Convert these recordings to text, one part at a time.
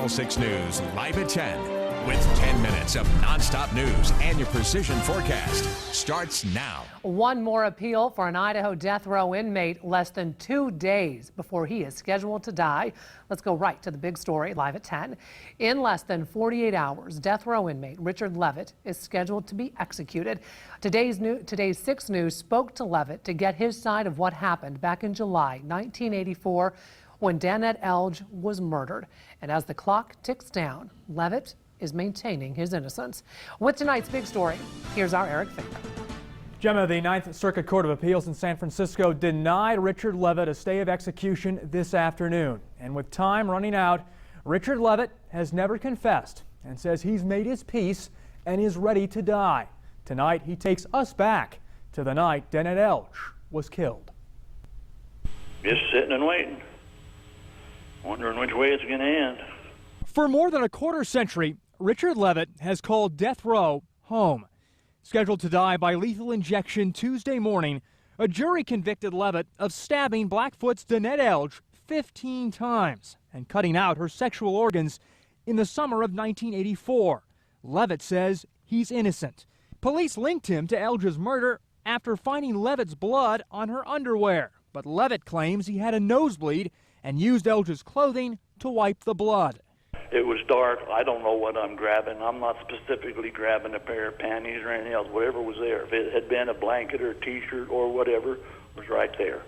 Channel 6 News, live at 10, with 10 minutes of nonstop news and your precision forecast starts now. One more appeal for an Idaho death row inmate less than 2 days before he is scheduled to die. Let's go right to the big story, live at 10. In less than 48 hours, death row inmate Richard Leavitt is scheduled to be executed. Today's 6 News spoke to Leavitt to get his side of what happened back in July 1984 when Danette Elge was murdered. And as the clock ticks down, Leavitt is maintaining his innocence. With tonight's big story, here's our Eric Finker. Gemma, the Ninth Circuit Court of Appeals in San Francisco denied Richard Leavitt a stay of execution this afternoon. And with time running out, Richard Leavitt has never confessed and says he's made his peace and is ready to die. Tonight, he takes us back to the night Danette Elge was killed. Just sitting and waiting, wondering which way it's going to end. For more than a quarter century, Richard Leavitt has called death row home. Scheduled to die by lethal injection Tuesday morning, a jury convicted Leavitt of stabbing Blackfoot's Danette Elge 15 times and cutting out her sexual organs in the summer of 1984. Leavitt says he's innocent. Police linked him to Elge's murder after finding Leavitt's blood on her underwear. But Leavitt claims he had a nosebleed and used Elge's clothing to wipe the blood. It was dark. I don't know what I'm grabbing. I'm not specifically grabbing a pair of panties or anything else. Whatever was there. If it had been a blanket or a T-shirt or whatever, was right there.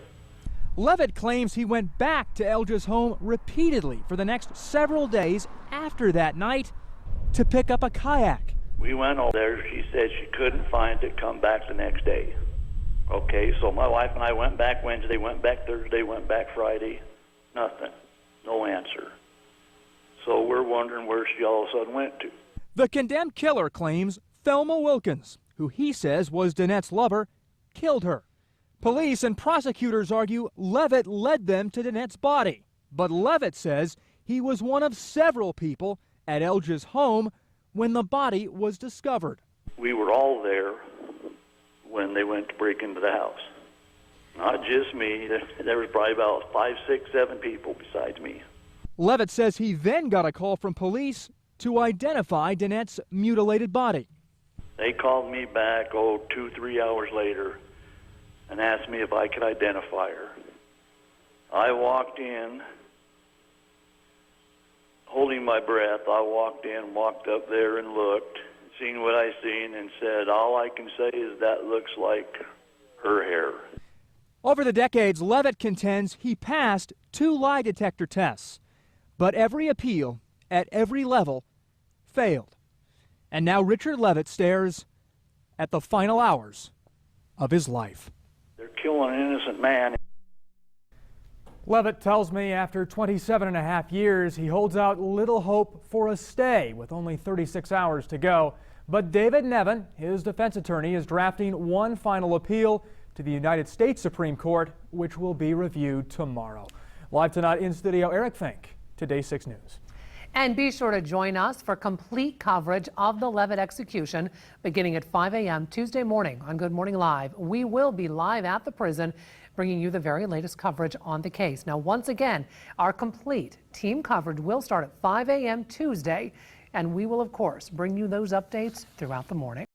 Leavitt claims he went back to Elge's home repeatedly for the next several days after that night to pick up a kayak. We went over there. She said she couldn't find it. Come back the next day. Okay, so my wife and I went back Wednesday, went back Thursday, went back Friday. Nothing. No answer. So we're wondering where she all of a sudden went to. The condemned killer claims Thelma Wilkins, who he says was Danette's lover, killed her. Police and prosecutors argue Leavitt led them to Danette's body. But Leavitt says he was one of several people at Elge's home when the body was discovered. We were all there when they went to break into the house. Not just me. There was probably about 5, 6, 7 people besides me. Leavitt says he then got a call from police to identify Danette's mutilated body. They called me back, 2, 3 hours later, and asked me if I could identify her. I walked in, holding my breath. I walked in, walked up there and looked, seen what I seen, and said, all I can say is that looks like her hair. Over the decades, Leavitt contends he passed 2 lie detector tests. But every appeal, at every level, failed. And now Richard Leavitt stares at the final hours of his life. They're killing an innocent man. Leavitt tells me after 27.5 years, he holds out little hope for a stay with only 36 hours to go. But David Nevin, his defense attorney, is drafting one final appeal to the United States Supreme Court, which will be reviewed tomorrow. Live tonight in studio, Eric Fink. Today's 6 News. And be sure to join us for complete coverage of the Leavitt execution beginning at 5 a.m. Tuesday morning on Good Morning Live. We will be live at the prison bringing you the very latest coverage on the case. Now, once again, our complete team coverage will start at 5 a.m. Tuesday, and we will, of course, bring you those updates throughout the morning.